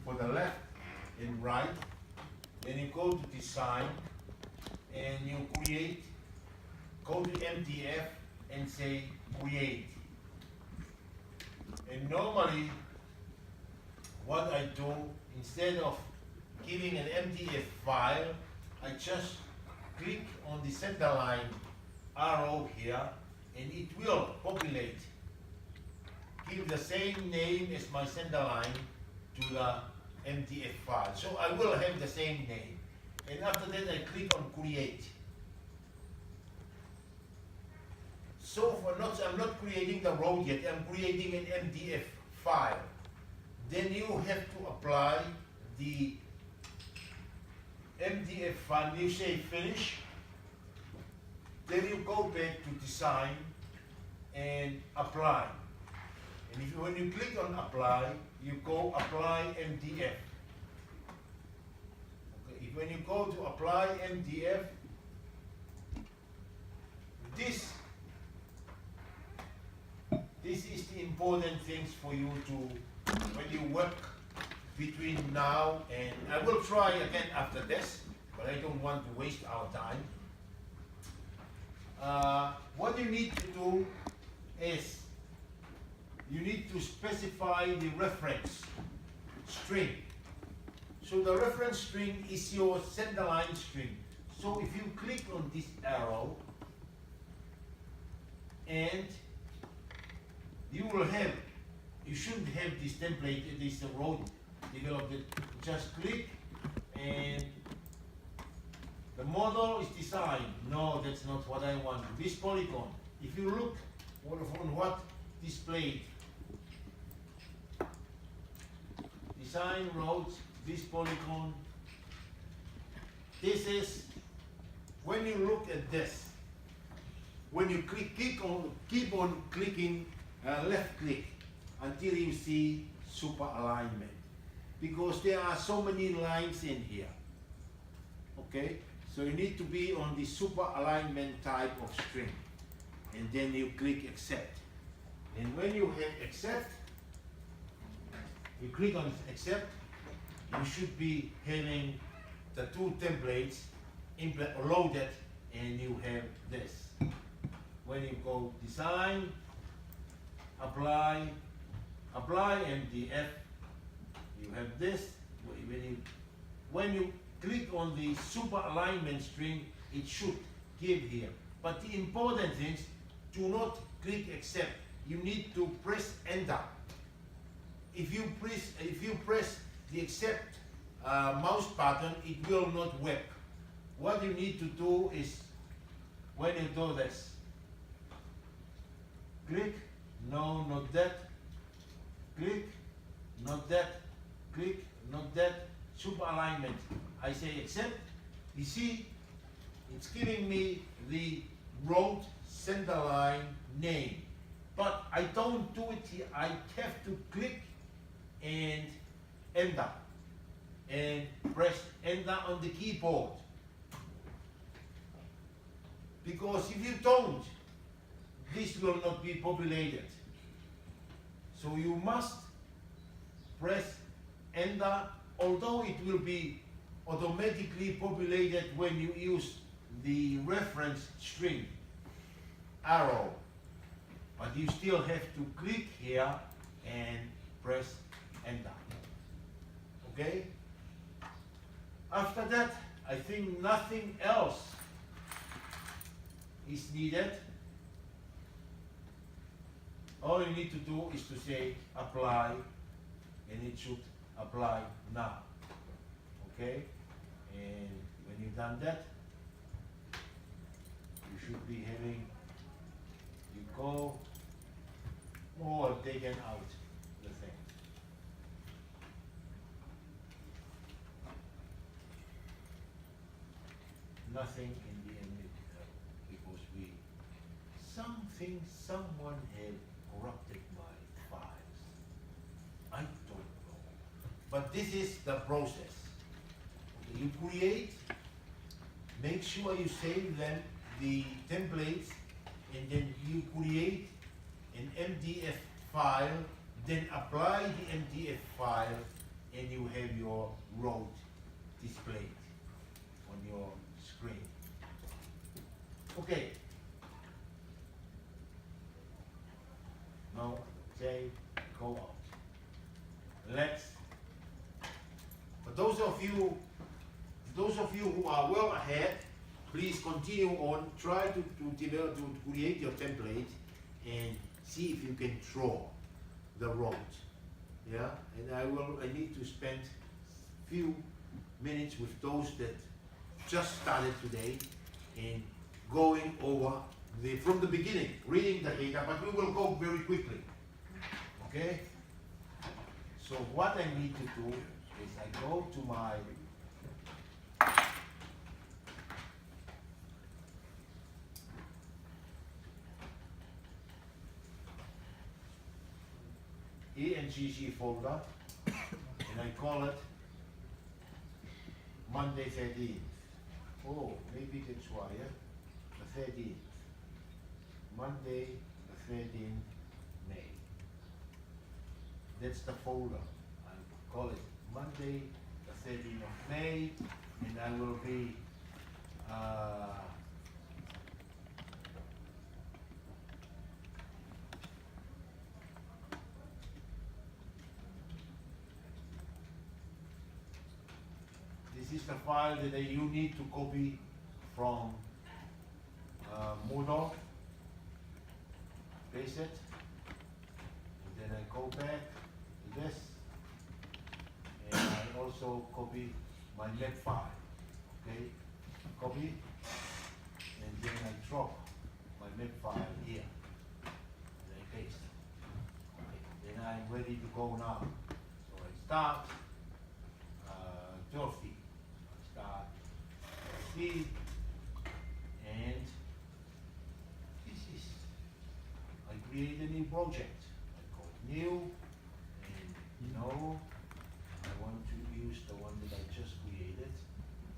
for the left and right. Then you go to design and you create, go to MDF and say create. And normally what I do, instead of giving an MDF file, I just click on the center line arrow here and it will populate. Give the same name as my center line to the MDF file. So I will have the same name. And after that I click on create. So I'm not creating the road yet, I'm creating an MDF file. Then you have to apply the MDF file. You say finish. Then you go back to design and apply. And when you click on apply, you go apply MDF. Okay. When you go to apply MDF, this is the important things for you to, when you work between now and, I will try again after this, but I don't want to waste our time. What you need to do is, you need to specify the reference string. So the reference string is your center line string. So if you click on this arrow, and you will have, you shouldn't have this template, this road developed. Just click and the model is designed. No, that's not what I want. This polygon, if you look on what displayed, design roads, this polygon, this is, when you look at this, when you keep on clicking left click until you see super alignment, because there are so many lines in here. Okay, so you need to be on the super alignment type of string, and then you click accept. And when you hit accept, you click on accept, you should be having the two templates loaded, and you have this. When you go design, apply MDF, you have this. When you click on the super alignment string, it should give here. But the important thing is, do not click accept. You need to press enter. If you press the accept mouse button, it will not work. What you need to do is, when you do this, click, no, not that, click, not that, click, not that, super alignment. I say accept. You see, it's giving me the road center line name. But I don't do it here. I have to click and enter and press enter on the keyboard. Because if you don't, this will not be populated. So you must press enter, although it will be automatically populated when you use the reference string arrow. But you still have to click here and press enter. Okay? After that, I think nothing else is needed. All you need to do is to say apply, and it should apply now. Okay? And when you've done that, you should be having, you go more taken out the thing. Nothing in the end because someone had corrupted my files. I don't know. But this is the process. You create, make sure you save them, the templates, and then you create an MDF file, then apply the MDF file, and you have road displayed on your screen. Okay. Now save, go out. Let's. For those of you who are well ahead, please continue on. Try to develop, to create your template, and see if you can draw the road. Yeah, and I need to spend few minutes with those that just started today and going over from the beginning, reading the data, but we will go very quickly. Okay? So what I need to do is I go to my ENGG folder, and I call it Monday 13th. Oh, maybe that's why, yeah? The 13th. Monday the 13th May. That's the folder. I call it Monday the 13th of May, and I will be this is the file that you need to copy from Moodle. Paste it, and then I go back to this, and I also copy my lab file. Okay, copy, and then I drop my lab file here, and I paste. Okay, then I'm ready to go now. So I start Dorothy. I start Dorothy, and this is. I create a new project. I call it new, and I want to use the one that I just created.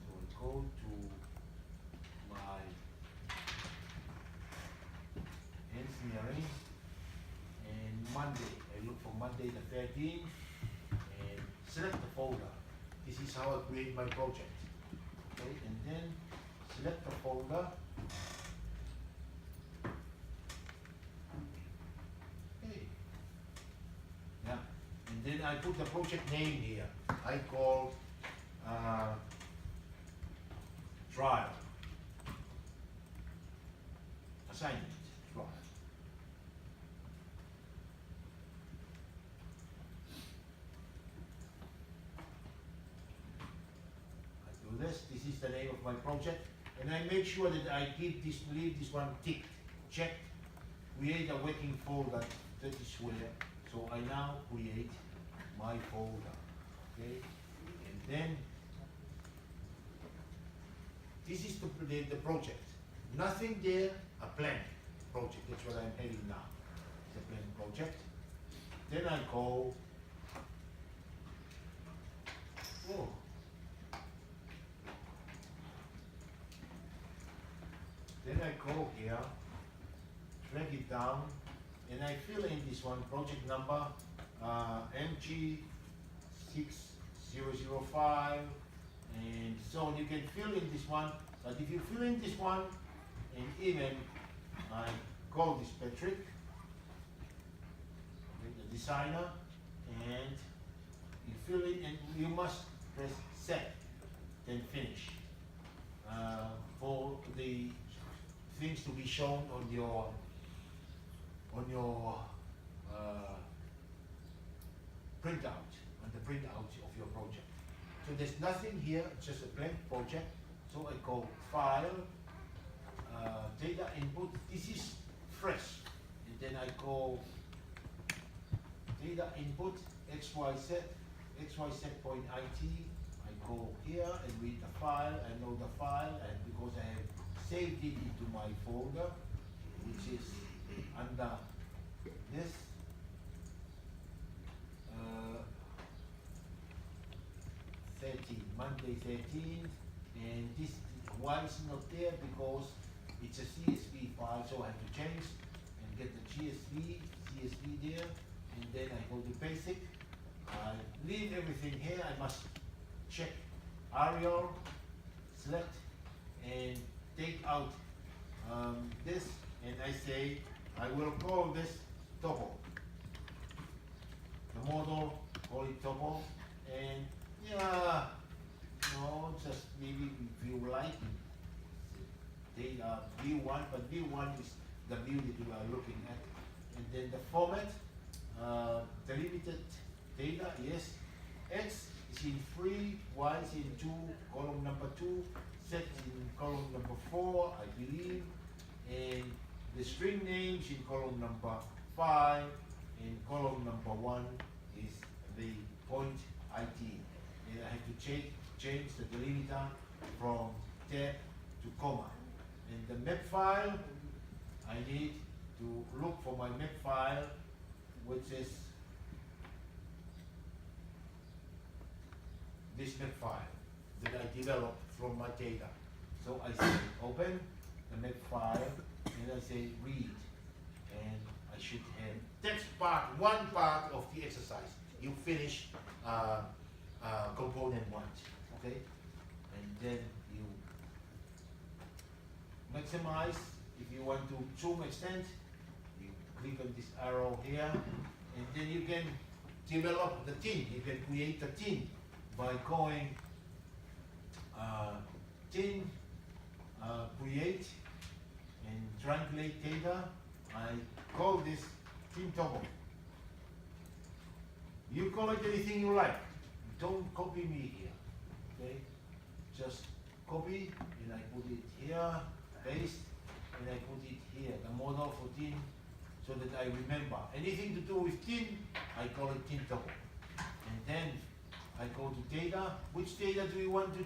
So I go to my engineering, and Monday. I look for Monday the 13th and select the folder. This is how I create my project. Okay, and then select the folder. Yeah, and then I put the project name here. I call trial assignment trial. I do this. This is the name of my project, and I make sure that I leave this one ticked, checked. Create a working folder. That is where. So I now create my folder, okay? And then this is the project. Nothing there, a blank project. That's what I'm having now. It's a blank project. Then I go, then I go here, drag it down, and I fill in this one, project number MG6005, and so on. You can fill in this one, but if you fill in this one, and even I call this Patrick, the designer, and you fill in, and you must press set, then finish, for the things to be shown on your printout, on the printout of your project. So there's nothing here, it's just a blank project. So I go File, Data Input. This is fresh, and then I go Data Input, XYZ point IT. I go here and read the file. I know the file, and because I have saved it into my folder, which is under this Monday 13th, and this why it's not there, because it's a CSV file, so I have to change and get the CSV there, and then I go to basic. I leave everything here. I must check Arial, select, and take out this, and I say I will call this topo. The model, call it topo, and yeah, no, just maybe if you like, they are view1, but view1 is the view that you are looking at, and then the format, delimited data, yes, X is in 3, Y is in 2, column number 2, Z is in column number 4, I believe, and the string names in column number 5, and column number 1 is the point IT. And I have to change the delimiter from tab to comma. And the map file, I need to look for my map file, which is this map file that I developed from my data. So I say open the map file and I say read, and I should have that's one part of the exercise. You finish component 1, okay, and then you maximize. If you want to zoom extend, you click on this arrow here, and then you can develop the tin. You can create the tin by going tin create and triangulate data. I call this tin toggle. You call it anything you like. Don't copy me here. Okay? Just copy and I put it here, paste, and I put it here. The model for tin, so that I remember. Anything to do with tin, I call it tin toggle. And then I go to data. Which data do you want to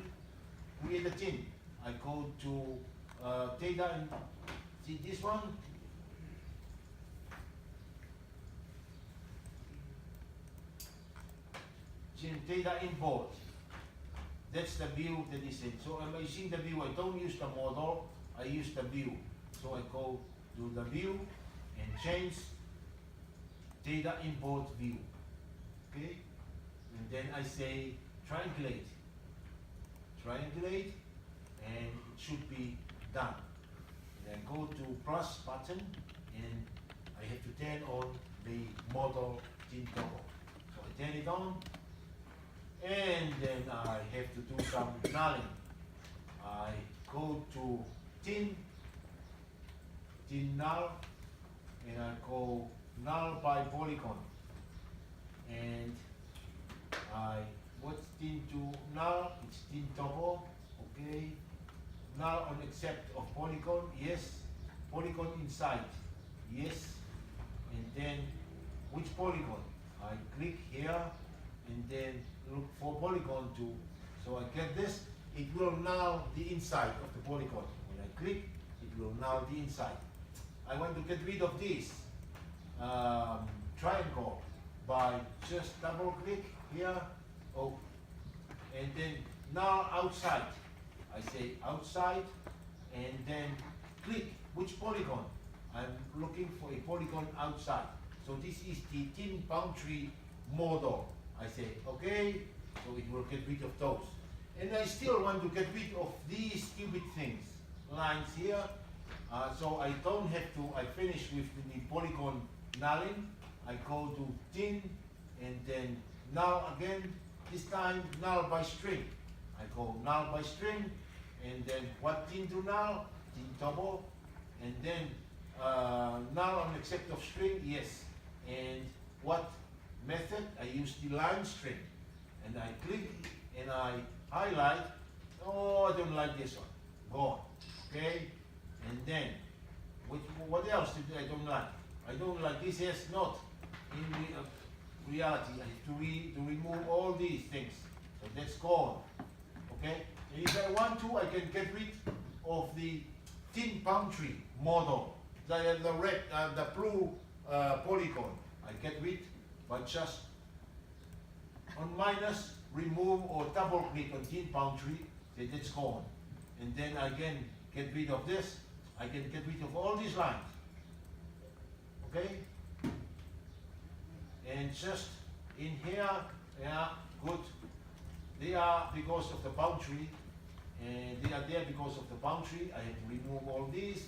create a tin? I go to data and see this one. Data import. That's the view that is in. So I'm using the view. I don't use the model. I use the view. So I go to the view and change data import view. Okay, and then I say triangulate. Triangulate, and it should be done. And I go to plus button, and I have to turn on the model tin toggle. So I turn it on. And then I have to do some nulling. I go to tin null, and I go null by polygon. And what's tin to null? It's tin topo, okay. Null on except of polygon, yes. Polygon inside, yes. And then which polygon? I click here, and then look for polygon 2. So I get this, it will null the inside of the polygon. When I click, it will null the inside. I want to get rid of this triangle by just double click here, oh, and then null outside. I say outside, and then click which polygon. I'm looking for a polygon outside. So this is the tin boundary model. I say, okay, so it will get rid of those. And I still want to get rid of these stupid things, lines here. So I don't have to, I finish with the polygon nulling. I go to tin, and then null again, this time null by string. I go null by string, and then what tin to null? Tin double, and then null on except of string, yes. And what method? I use the line string, and I click and I highlight. Oh, I don't like this one. Gone. Okay. And then what else did I don't like? I don't like this. Yes, not in reality. I have to remove all these things. So that's gone. Okay. And if I want to, I can get rid of the tin boundary model. The red, the blue polygon. I get rid by just on minus, remove or double click on tin boundary, then it's gone. And then I can get rid of this. I can get rid of all these lines. Okay? And just in here, yeah, good. They are because of the boundary, and they are there because of the boundary. I have to remove all these,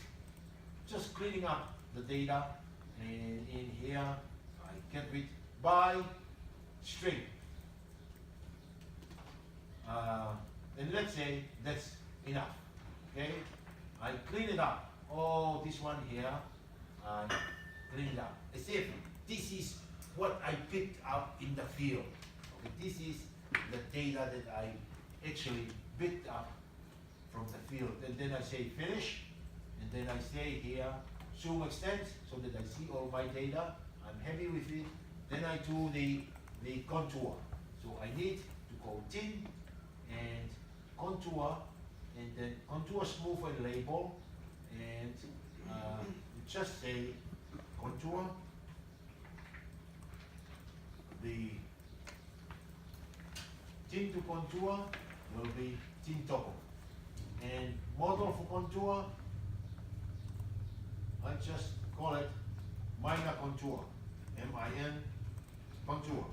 just cleaning up the data, and in here I get rid by string. And let's say that's enough. Okay, I clean it up. Oh, this one here, I clean it up as if this is what I picked up in the field. Okay, this is the data that I actually picked up from the field. And then I say finish, and then I say here zoom extend so that I see all my data. I'm happy with it. Then I do the contour. So I need to go thin and contour, and then contour smooth and label, and just say contour. The thin to contour will be thin toggle, and model for contour, I just call it minor contour, M-I-N contour.